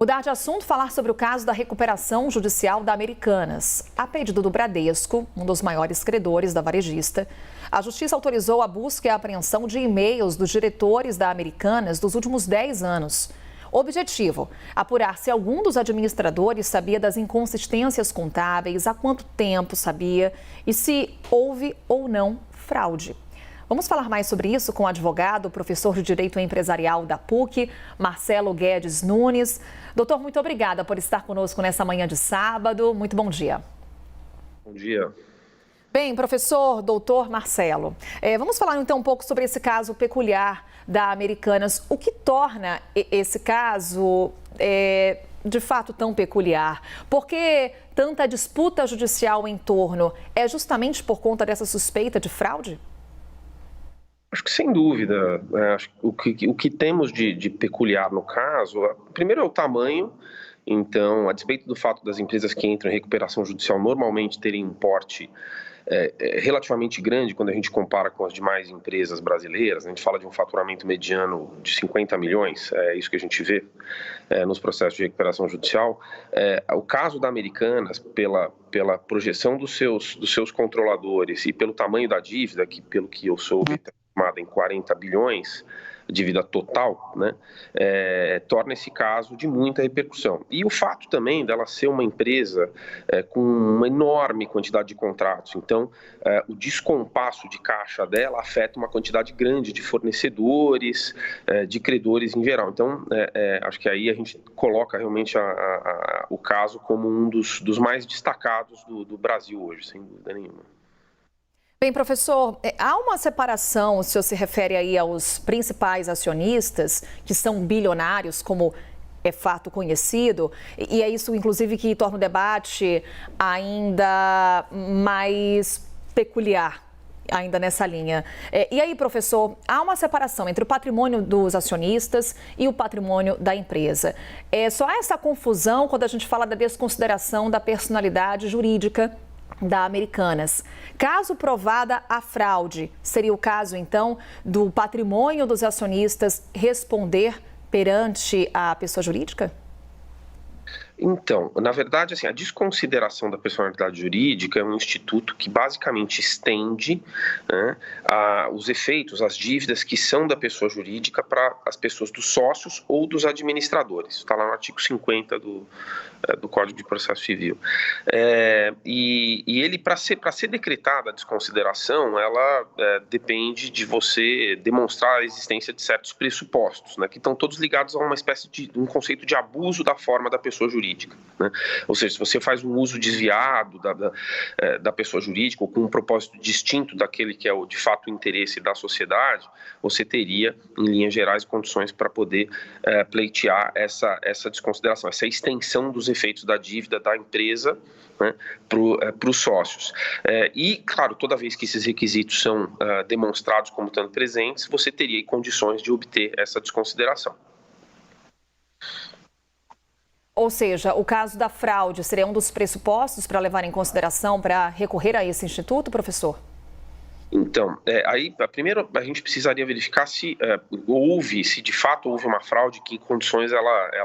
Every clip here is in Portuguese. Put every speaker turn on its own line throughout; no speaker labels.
Mudar de assunto, falar sobre o caso da recuperação judicial da Americanas. A pedido do Bradesco, um dos maiores credores da varejista, a Justiça autorizou a busca e a apreensão de e-mails dos diretores da Americanas dos últimos 10 anos. Objetivo: apurar se algum dos administradores sabia das inconsistências contábeis, há quanto tempo sabia e se houve ou não fraude. Vamos falar mais sobre isso com o advogado, professor de Direito Empresarial da PUC, Marcelo Guedes Nunes. Doutor, muito obrigada por estar conosco nessa manhã de sábado. Muito bom dia.
Bom dia.
Bem, professor, doutor Marcelo, vamos falar então um pouco sobre esse caso peculiar da Americanas. O que torna esse caso de fato tão peculiar? Por que tanta disputa judicial em torno? É justamente por conta dessa suspeita de fraude?
Acho que sem dúvida. Acho que o que temos de peculiar no caso, primeiro é o tamanho. Então, a despeito do fato das empresas que entram em recuperação judicial normalmente terem um porte relativamente grande quando a gente compara com as demais empresas brasileiras, a gente fala de um faturamento mediano de 50 milhões, é isso que a gente vê nos processos de recuperação judicial. O caso da Americanas, pela projeção dos seus controladores e pelo tamanho da dívida, que pelo que eu soube está estimada em 40 bilhões, dívida total, né, torna esse caso de muita repercussão. E o fato também dela ser uma empresa com uma enorme quantidade de contratos, então o descompasso de caixa dela afeta uma quantidade grande de fornecedores, de credores em geral. Então, acho que aí a gente coloca realmente o caso como um dos mais destacados do Brasil hoje, sem dúvida nenhuma.
Bem, professor, há uma separação, o senhor se refere aí aos principais acionistas, que são bilionários, como é fato conhecido, e é isso, inclusive, que torna o debate ainda mais peculiar, ainda nessa linha. E aí, professor, há uma separação entre o patrimônio dos acionistas e o patrimônio da empresa. Só há essa confusão quando a gente fala da desconsideração da personalidade jurídica da Americanas. Caso provada a fraude, seria o caso, então, do patrimônio dos acionistas responder perante a pessoa jurídica?
Então, na verdade, assim, a desconsideração da personalidade jurídica é um instituto que basicamente estende, né, os efeitos, as dívidas que são da pessoa jurídica para as pessoas dos sócios ou dos administradores. Está lá no artigo 50 do Código de Processo Civil. E ele, para ser decretada a desconsideração, ela depende de você demonstrar a existência de certos pressupostos, né, que estão todos ligados a uma espécie de um conceito de abuso da forma da pessoa jurídica. Né? Ou seja, se você faz um uso desviado da pessoa jurídica ou com um propósito distinto daquele que é de fato o interesse da sociedade, você teria, em linhas gerais, condições para poder pleitear essa desconsideração, essa extensão dos efeitos da dívida da empresa, né, para os sócios. E, claro, toda vez que esses requisitos são demonstrados como estando presentes, você teria condições de obter essa desconsideração.
Ou seja, o caso da fraude seria um dos pressupostos para levar em consideração para recorrer a esse instituto, professor?
Então, aí, primeiro a gente precisaria verificar se de fato houve uma fraude, que em condições ela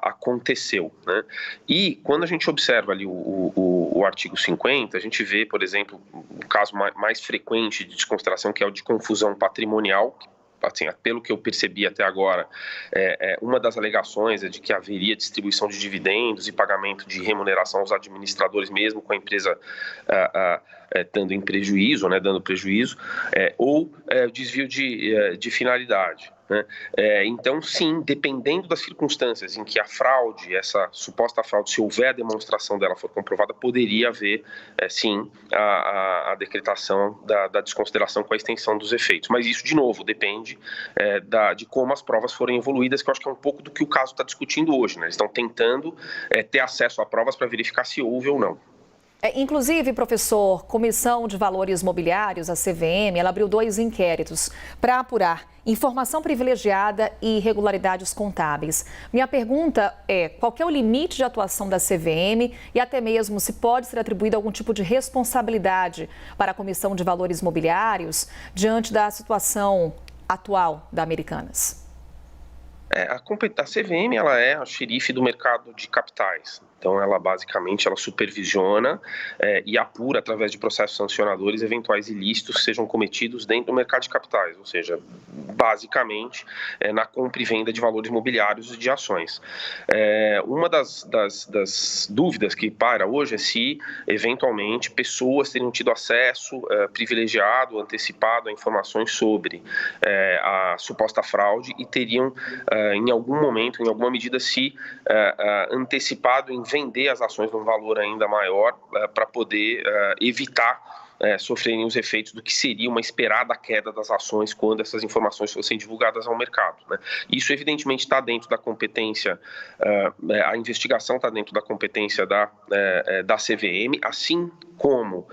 aconteceu, né? E quando a gente observa ali o artigo 50, a gente vê, por exemplo, o caso mais frequente de desconsideração, que é o de confusão patrimonial. Assim, pelo que eu percebi até agora, uma das alegações é de que haveria distribuição de dividendos e pagamento de remuneração aos administradores, mesmo com a empresa estando em prejuízo, né, dando prejuízo, ou desvio de finalidade. Né? Então, sim, dependendo das circunstâncias em que a fraude, essa suposta fraude, se houver a demonstração dela for comprovada, poderia haver, sim, a decretação da desconsideração com a extensão dos efeitos. Mas isso, de novo, depende de como as provas forem evoluídas, que eu acho que é um pouco do que o caso está discutindo hoje. Né? Eles estão tentando ter acesso a provas para verificar se houve ou não.
Inclusive, professor, Comissão de Valores Mobiliários, a CVM, ela abriu 2 inquéritos para apurar informação privilegiada e irregularidades contábeis. Minha pergunta é, qual que é o limite de atuação da CVM e até mesmo se pode ser atribuída algum tipo de responsabilidade para a Comissão de Valores Mobiliários diante da situação atual da Americanas?
A CVM ela é a xerife do mercado de capitais. Então, ela basicamente supervisiona e apura, através de processos sancionadores, eventuais ilícitos que sejam cometidos dentro do mercado de capitais, ou seja, basicamente na compra e venda de valores imobiliários e de ações. Uma das dúvidas que paira hoje é se, eventualmente, pessoas teriam tido acesso privilegiado, antecipado a informações sobre a suposta fraude e teriam, em algum momento, em alguma medida, se antecipado em vender as ações num valor ainda maior para poder evitar sofrerem os efeitos do que seria uma esperada queda das ações quando essas informações fossem divulgadas ao mercado, né? Isso, evidentemente, está dentro da competência, a investigação está dentro da competência da CVM, assim como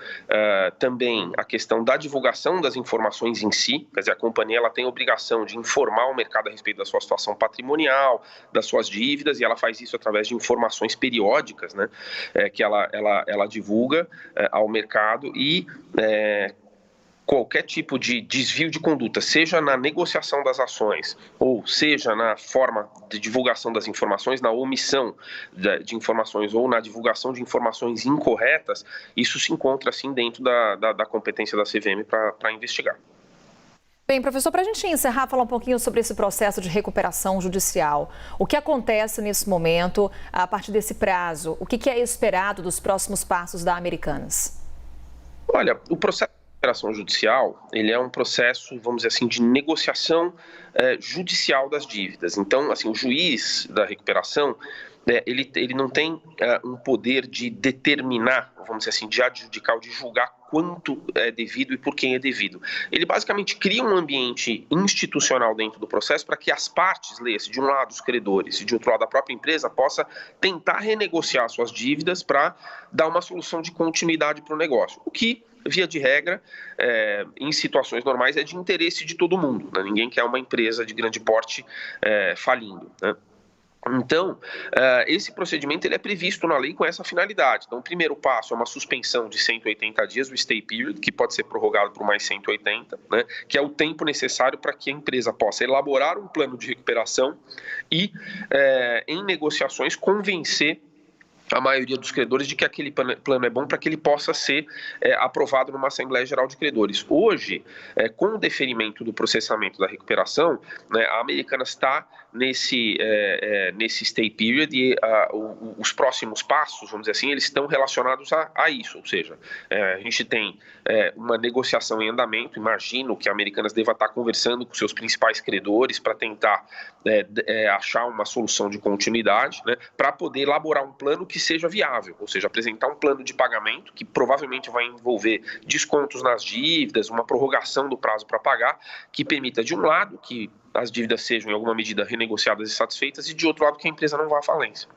também a questão da divulgação das informações em si. Quer dizer, a companhia ela tem a obrigação de informar o mercado a respeito da sua situação patrimonial, das suas dívidas, e ela faz isso através de informações periódicas, né, que ela divulga ao mercado, e qualquer tipo de desvio de conduta, seja na negociação das ações, ou seja na forma de divulgação das informações, na omissão de informações ou na divulgação de informações incorretas, isso se encontra, assim, dentro da competência da CVM para investigar.
Bem, professor, para a gente encerrar, falar um pouquinho sobre esse processo de recuperação judicial. O que acontece nesse momento, a partir desse prazo? O que é esperado dos próximos passos da Americanas?
Olha, o processo de recuperação judicial, ele é um processo, vamos dizer assim, de negociação judicial das dívidas. Então, assim, o juiz da recuperação, ele não tem um poder de determinar, vamos dizer assim, de adjudicar ou de julgar quanto é devido e por quem é devido. Ele basicamente cria um ambiente institucional dentro do processo para que as partes, leia-se, de um lado os credores e de outro lado a própria empresa, possa tentar renegociar suas dívidas para dar uma solução de continuidade para o negócio. O que, via de regra, em situações normais, é de interesse de todo mundo, né? Ninguém quer uma empresa de grande porte falindo, né? Então, esse procedimento ele é previsto na lei com essa finalidade. Então, o primeiro passo é uma suspensão de 180 dias, o stay period, que pode ser prorrogado por mais 180, né, que é o tempo necessário para que a empresa possa elaborar um plano de recuperação e, em negociações, convencer a maioria dos credores de que aquele plano é bom para que ele possa ser aprovado numa Assembleia Geral de Credores. Hoje, com o deferimento do processamento da recuperação, né, a Americanas está nesse stay period e os próximos passos, vamos dizer assim, eles estão relacionados a isso, ou seja, a gente tem uma negociação em andamento. Imagino que a Americanas deva estar conversando com seus principais credores para tentar achar uma solução de continuidade, né, para poder elaborar um plano que seja viável, ou seja, apresentar um plano de pagamento que provavelmente vai envolver descontos nas dívidas, uma prorrogação do prazo para pagar, que permita, de um lado, que as dívidas sejam em alguma medida renegociadas e satisfeitas, e de outro lado, que a empresa não vá à falência.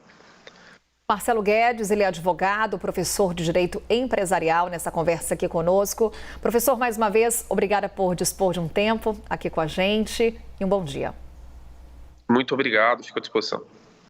Marcelo Guedes, ele é advogado, professor de Direito Empresarial, nessa conversa aqui conosco. Professor, mais uma vez, obrigada por dispor de um tempo aqui com a gente e um bom dia.
Muito obrigado, fico à disposição.